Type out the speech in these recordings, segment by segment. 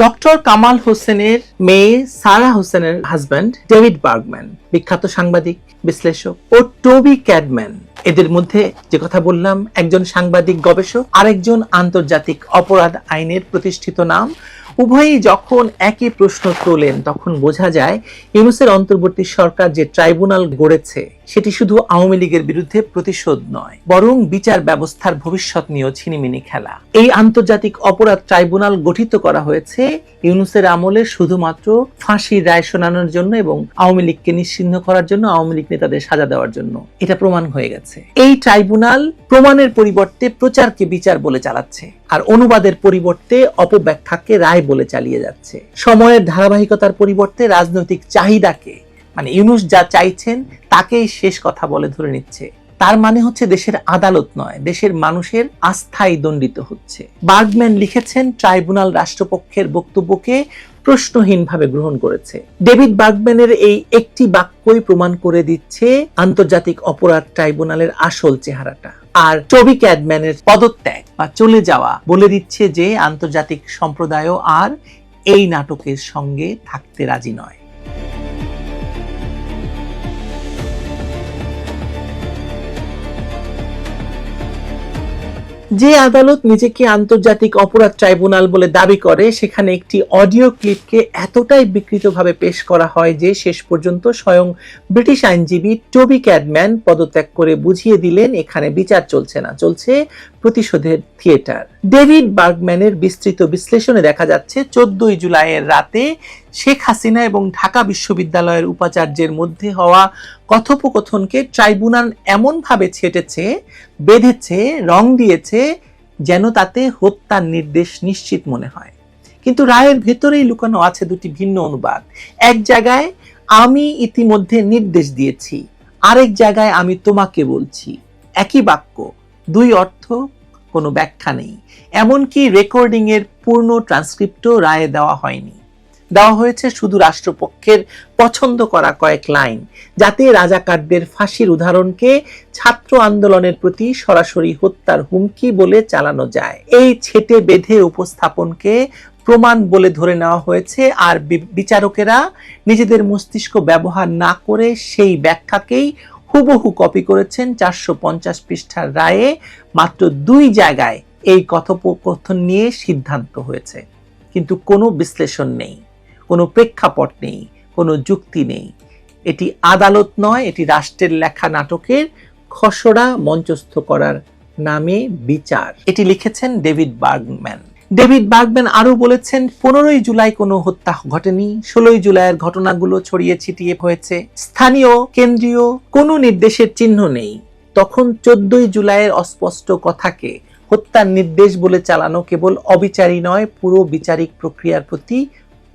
Doctor Kamal হোসেনের মেয়ে সারা হোসেনের হাজব্যান্ড ডেভিড বার্গম্যান, বিখ্যাত সাংবাদিক, বিশ্লেষক, ও টবি ক্যাডম্যান, এদের মধ্যে যে কথা বললাম, একজন সাংবাদিক গবেষক, আরেকজন আন্তর্জাতিক অপরাধ আইনের প্রতিষ্ঠিত নাম, উভয়ই যখন একই প্রশ্ন তোলেন তখন বোঝা যায় ইউনূসের অন্তর্বর্তী সরকার যে ট্রাইব্যুনাল গড়েছে সেটি শুধু আওয়ামী লীগের বিরুদ্ধে প্রতিশোধ নয়, বরং বিচার ব্যবস্থার ভবিষ্যৎ নিয়েও ছিনিমিনি খেলা। এই আন্তর্জাতিক অপরাধ ট্রাইব্যুনাল গঠিত করা হয়েছে ইউনূসের আমলে শুধুমাত্র ফাঁসির রায় শোনানোর জন্য এবং আওয়ামী লীগকে নিশ্চিহ্ন করার জন্য, আওয়ামী লীগ নেতাদের সাজা দেওয়ার জন্য। এটা প্রমাণ হয়ে গেছে। এই ট্রাইব্যুনাল প্রমাণের পরিবর্তে প্রচারকে বিচার বলে চালাচ্ছে, আর অনুবাদের পরিবর্তে অপব্যাখ্যাকে রায় বলে চালিয়ে যাচ্ছে। সময়ের ধারাবাহিকতার পরিবর্তে রাজনৈতিক চাহিদাকে, মানে ইউনূস যা চাইছেন তাকেই শেষ কথা বলে ধরে নিচ্ছে। তার মানে হচ্ছে দেশের আদালত নয়, দেশের মানুষের আস্থাই দণ্ডিত হচ্ছে। বার্গম্যান লিখেছেন, ট্রাইব্যুনাল রাষ্ট্রপক্ষের বক্তব্যকে প্রশ্নহীনভাবে গ্রহণ করেছে। ডেভিড বার্গম্যানের এই একটি বাক্যই প্রমাণ করে দিচ্ছে আন্তর্জাতিক অপরাধ ট্রাইব্যুনালের আসল চেহারাটা। আর টবি ক্যাডম্যানের পদত্যাগ বা চলে যাওয়া বলে দিচ্ছে যে আন্তর্জাতিক সম্প্রদায়ও আর এই নাটকের সঙ্গে থাকতে রাজি নয়। যে আদালত নিজেকে আন্তর্জাতিক অপরাধ ট্রাইব্যুনাল বলে দাবি করে, সেখানে একটি অডিও ক্লিপকে এতটাই বিকৃতভাবে পেশ করা হয় যে শেষ পর্যন্ত স্বয়ং ব্রিটিশ আইনজীবী টবি ক্যাডম্যান পদত্যাগ করে বুঝিয়ে দিলেন এখানে বিচার চলছে না, চলছে প্রতিশোধের থিয়েটার। ডেভিড বার্গম্যানের বিস্তৃত বিশ্লেষণে দেখা যাচ্ছে 14 জুলাইয়ের রাতে শেখ হাসিনা এবং ঢাকা বিশ্ববিদ্যালয়ের উপাচার্যের মধ্যে হওয়া কথোপকথনকে ট্রাইব্যুনাল এমনভাবে ছেটেছে, বেঁধেছে, রং দিয়েছে যেন তাতে হত্যার নির্দেশ নিশ্চিত মনে হয়। কিন্তু রায়ের ভেতরেই লুকানো আছে দুটি ভিন্ন অনুবাদ। এক জায়গায় আমি ইতিমধ্যে নির্দেশ দিয়েছি, আরেক জায়গায় আমি তোমাকে বলছি। একই বাক্য, দুই অর্থ, কোনো ব্যাখ্যা নেই। এমনকি রেকর্ডিং এর পূর্ণ ট্রান্সক্রিপ্টও রায়ে দেওয়া হয়নি। দেওয়া হয়েছে শুধু রাষ্ট্রপক্ষের পছন্দ করা কয়েক লাইন, যাতে রাজাকারদের ফাঁসির উদাহরণকে ছাত্র আন্দোলনের প্রতি সরাসরি হত্যার হুমকি বলে চালানো যায়। এই ছেটে বেঁধে উপস্থাপনকে প্রমাণ বলে ধরে নেওয়া হয়েছে, আর বিচারকেরা নিজেদের মস্তিষ্ক ব্যবহার না করে সেই ব্যাখ্যাকেই হুবহু কপি করেছেন 450 পৃষ্ঠার রায়ে। মাত্র 2 জায়গায় এই কথোপকথন নিয়ে সিদ্ধান্ত হয়েছে, কিন্তু কোনো বিশ্লেষণ নেই, কোনো প্রেক্ষাপট নেই, কোনো যুক্তি নেই। এটি আদালত নয়, এটি রাষ্ট্রের লেখা নাটকের খসড়া মঞ্চস্থ করার নামে বিচার। এটি লিখেছেন ডেভিড বার্গম্যান। ডেভিড বার্গম্যান আরো বলেছেন, 15 জুলাই কোনো হত্যা ঘটেনি, 16 জুলাইয়ের ঘটনাগুলো ছড়িয়ে ছিটিয়ে হয়েছে, স্থানীয় কেন্দ্রীয় কোনো নির্দেশের চিহ্ন নেই। তখন 14 জুলাইয়ের অস্পষ্ট কথাকে হত্যার নির্দেশ বলে চালানো কেবল অবিচারী নয়, পুরো বিচারিক প্রক্রিয়ার প্রতি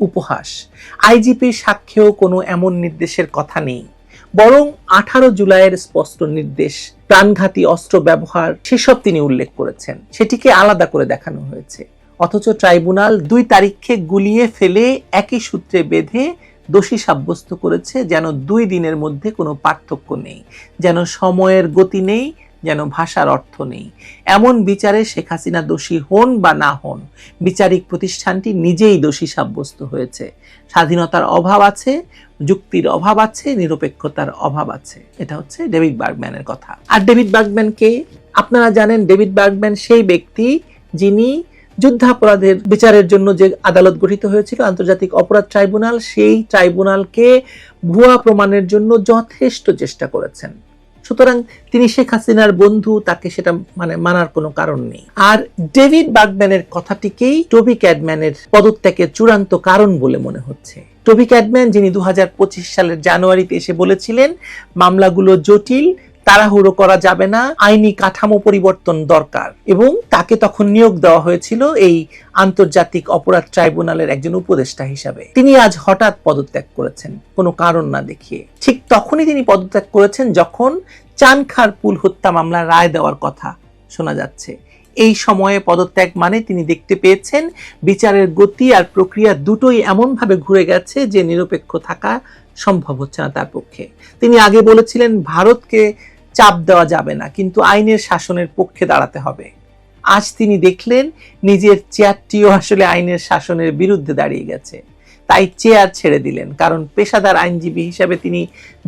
উপহাস। আইজিপির সাক্ষ্যেও কোনো এমন নির্দেশের কথা নেই, বরং 18 জুলাইয়ের স্পষ্ট নির্দেশ, প্রাণঘাতী অস্ত্র ব্যবহার, সেসব তিনি উল্লেখ করেছেন, সেটিকে আলাদা করে দেখানো হয়েছে। অথচ ট্রাইব্যুনাল 2 তারিখকে গুলিয়ে ফেলে একই সূত্রে বেঁধে দোষী সাব্যস্ত করেছে, যেন 2 দিনের মধ্যে কোনো পার্থক্য নেই, যেন সময়ের গতি নেই, যেন ভাষার অর্থ নেই। এমন বিচারে শেখ হাসিনা দোষী হন বা না হন, বিচারিক প্রতিষ্ঠানটি নিজেই দোষী সাব্যস্ত হয়েছে। স্বাধীনতার অভাব আছে, যুক্তির অভাব আছে, নিরপেক্ষতার অভাব আছে। এটা হচ্ছে ডেভিড বার্গম্যানের কথা। আর ডেভিড বার্গম্যানকে আপনারা জানেন, ডেভিড বার্গম্যান সেই ব্যক্তি যিনি যুদ্ধাপরাধের বিচারের জন্য যে আদালত গঠিত হয়েছিল, আন্তর্জাতিক অপরাধ ট্রাইব্যুনাল, সেই ট্রাইব্যুনালকে ভুয়া প্রমাণের জন্য যথেষ্ট চেষ্টা করেছেন। সুতরাং তিনি শেখ হাসিনার বন্ধু, তাকে সেটা মানার কোনো কারণ নেই। আর ডেভিড বার্গম্যানের কথাটিকেই টবি ক্যাডম্যানের পদত্যাগের চূড়ান্ত কারণ বলে মনে হচ্ছে। টবি ক্যাডম্যান, যিনি 2025 সালের জানুয়ারিতে এসে বলেছিলেন মামলাগুলো জটিল, তাড়াহুড়ো করা যাবে না, আইনি কাঠামো পরিবর্তন দরকার, এবং তাকে তখন নিয়োগ দেওয়া হয়েছিল এই আন্তর্জাতিক অপরাধ ট্রাইব্যুনালের একজন উপদেষ্টা হিসাবে। তিনি আজ হঠাৎ পদত্যাগ করেছেন কোনো কারণ না দেখিয়ে। ঠিক তখনই তিনি পদত্যাগ করেছেন যখন চানখারপুল হত্যা মামলার রায় দেওয়ার কথা শোনা যাচ্ছে। এই সময়ে পদত্যাগ মানে তিনি দেখতে পেয়েছেন বিচারের গতি আর প্রক্রিয়া দুটোই এমনভাবে ঘুরে গেছে যে নিরপেক্ষ থাকা সম্ভব হচ্ছে না তার পক্ষে। তিনি আগে বলেছিলেন ভারতকে চাপ দেওয়া যাবে না, কিন্তু আইনের শাসনের পক্ষে দাঁড়াতে হবে। আজ তিনি দেখলেন নিজের চেয়ারটিও আসলে আইনের শাসনের বিরুদ্ধে দাঁড়িয়ে গেছে, তাই চেয়ার ছেড়ে দিলেন। কারণ পেশাদার আইনজীবী হিসাবে তিনি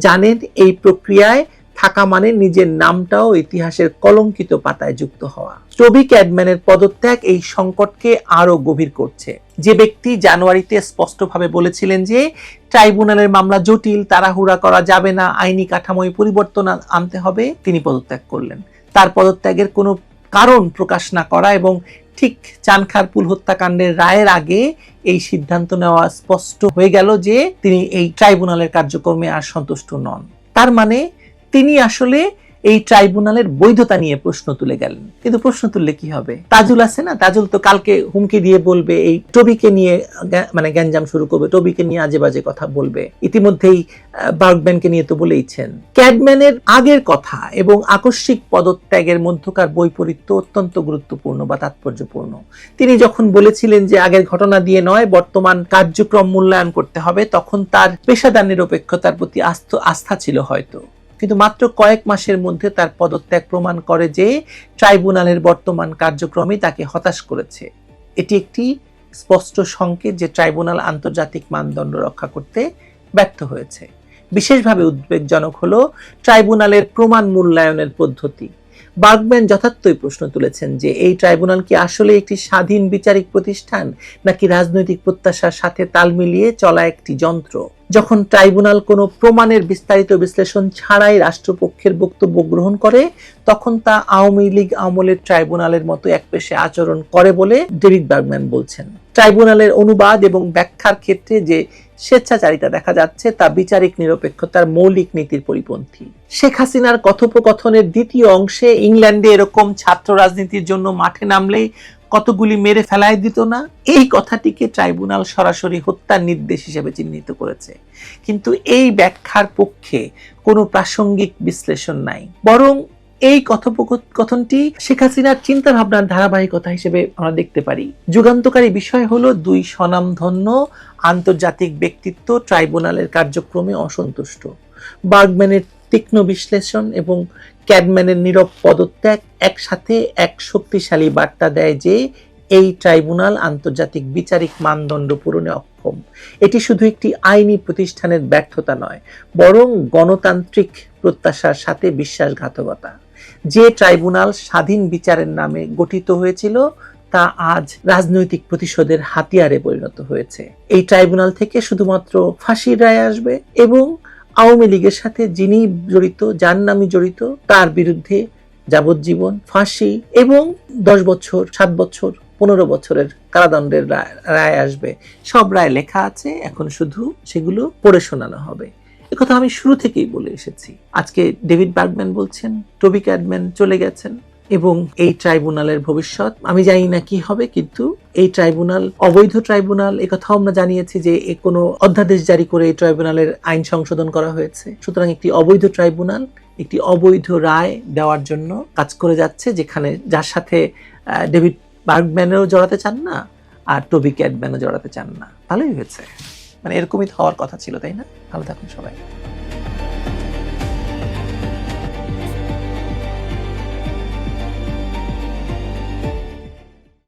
জানেন এই প্রক্রিয়ায় থাকা মানে নিজের নামটাও ইতিহাসের কলঙ্কিত পাতায় যুক্ত হওয়া। টবি ক্যাডম্যানের পদত্যাগ এই সংকটকে আরো গভীর করছে। যে ব্যক্তি জানুয়ারিতে স্পষ্টভাবে বলেছিলেন যে ট্রাইব্যুনালের মামলা জটিল, তাড়াহুড়া করা যাবে না, আইনি কাঠামোয় পরিবর্তন আনতে হবে, তিনি পদত্যাগ করলেন। তার পদত্যাগের কোনো কারণ প্রকাশ না করা এবং ঠিক চানখারপুল হত্যাকাণ্ডের রায়ের আগে এই সিদ্ধান্ত নেওয়া স্পষ্ট হয়ে গেল যে তিনি এই ট্রাইব্যুনালের কার্যক্রমে আর সন্তুষ্ট নন। তার মানে তিনি আসলে এই ট্রাইব্যুনালের বৈধতা নিয়ে প্রশ্ন তুলে গেলেন। কিন্তু প্রশ্ন তুললে কি হবে? তাজুল আছে না, তাজুল তো কালকে হুমকি দিয়ে বলবে এই টবিকে নিয়ে মানে গ্যাঞ্জাম শুরু করবে, টবিকে নিয়ে আজে বাজে কথা বলবে। ইতিমধ্যেই বার্গম্যানকে নিয়ে তো বলেইছেন। ক্যাডম্যানের আগের কথা এবং আকস্মিক পদত্যাগের মধ্যকার বৈপরীত্য অত্যন্ত গুরুত্বপূর্ণ বা তাৎপর্যপূর্ণ। তিনি যখন বলেছিলেন যে আগের ঘটনা দিয়ে নয়, বর্তমান কার্যক্রম মূল্যায়ন করতে হবে, তখন তার পেশাদার নিরপেক্ষতার প্রতি আস্থা ছিল হয়তো। কিন্তু মাত্র কয়েক মাসের মধ্যে তার পদত্যাগ প্রমাণ করে যে ট্রাইব্যুনালের বর্তমান কার্যক্রমে তাকে হতাশ করেছে। এটি একটি স্পষ্ট সংকেত যে ট্রাইব্যুনাল আন্তর্জাতিক মানদণ্ড রক্ষা করতে ব্যর্থ হয়েছে। বিশেষভাবে উদ্বেগজনক হলো ট্রাইব্যুনালের প্রমাণ মূল্যায়নের পদ্ধতি। বার্গম্যান যথার্থই প্রশ্ন তুলেছেন যে এই ট্রাইব্যুনাল কি আসলে একটি স্বাধীন বিচারিক প্রতিষ্ঠান নাকি রাজনৈতিক প্রত্যাশার সাথে তাল মিলিয়ে চলা একটি যন্ত্র। যখন ট্রাইব্যুনাল কোনো প্রমাণের বিস্তারিত বিশ্লেষণ ছাড়াই রাষ্ট্রপক্ষের বক্তব্য গ্রহণ করে, তখন তা আওয়ামী লীগ আমলের ট্রাইব্যুনালের মতো একপেশে আচরণ করে বলে ডেভিড বার্গম্যান বলছেন। ট্রাইব্যুনালের অনুবাদ এবং ব্যাখ্যার ক্ষেত্রে যে স্বেচ্ছাচারিতা দেখা যাচ্ছে তা বিচারিক নিরপেক্ষতার মৌলিক নীতির পরিপন্থী। শেখ হাসিনার কথোপকথনের দ্বিতীয় অংশে ইংল্যান্ডে এরকম ছাত্র রাজনীতির জন্য মাঠে নামলেই কতগুলি মেরে ফেলাই দিত না, এই কথাটিকে ট্রাইব্যুনাল সরাসরি হত্যার নির্দেশ হিসেবে চিহ্নিত করেছে। কিন্তু এই ব্যাখ্যার পক্ষে কোনো প্রাসঙ্গিক বিশ্লেষণ নাই, বরং এই কথোপকথনটি শেখ হাসিনার চিন্তা ভাবনার ধারাবাহিকতা হিসেবে আমরা দেখতে পারি। যুগান্তকারী বিষয় হলো দুই স্বনামধন্য আন্তর্জাতিক ব্যক্তিত্ব ট্রাইব্যুনালের কার্যক্রমে অসন্তুষ্ট। বার্গম্যানের তীক্ষ্ণ বিশ্লেষণ এবং ক্যাডম্যানের নীরব পদত্যাগ একসাথে এক শক্তিশালী বার্তা দেয় যে এই ট্রাইব্যুনাল আন্তর্জাতিক বিচারিক মানদণ্ড পূরণে অক্ষম। এটি শুধু একটি আইনি প্রতিষ্ঠানের ব্যর্থতা নয়, বরং গণতান্ত্রিক প্রত্যাশার সাথে বিশ্বাসঘাতকতা। যে ট্রাইব্যুনাল স্বাধীন বিচারের নামে গঠিত হয়েছিল তা আজ রাজনৈতিক প্রতিশোধের হাতিয়ারে পরিণত হয়েছে। এই ট্রাইব্যুনাল থেকে শুধুমাত্র ফাঁসির রায় আসবে এবং আওয়ামী লীগের সাথে যিনি জড়িত, যার নামে জড়িত, তার বিরুদ্ধে যাবজ্জীবন, ফাঁসি এবং 10 বছর, 7 বছর, 15 বছরের কারাদণ্ডের রায় আসবে। সব রায় লেখা আছে, এখন শুধু সেগুলো পড়ে শোনানো হবে। একথা আমি শুরু থেকেই বলে এসেছি। আজকে ডেভিড বার্গম্যান বলছেন, টবি ক্যাডম্যান চলে গেছেন এবং এই ট্রাইব্যুনালের ভবিষ্যৎ আমি জানি না কি হবে, কিন্তু এই ট্রাইব্যুনাল অবৈধ ট্রাইব্যুনাল একথাও আমরা জানিয়েছি যে কোনো অধ্যাদেশ জারি করে এই ট্রাইব্যুনালের আইন সংশোধন করা হয়েছে। সুতরাং একটি অবৈধ ট্রাইব্যুনাল একটি অবৈধ রায় দেওয়ার জন্য কাজ করে যাচ্ছে, যেখানে যার সাথে ডেভিড বার্গম্যানও জড়াতে চান না আর টবি ক্যাডম্যানও জড়াতে চান না। ভালোই হয়েছে, মানে এরকমই হওয়ার কথা ছিল, তাই না? ভালো থাকুন সবাই।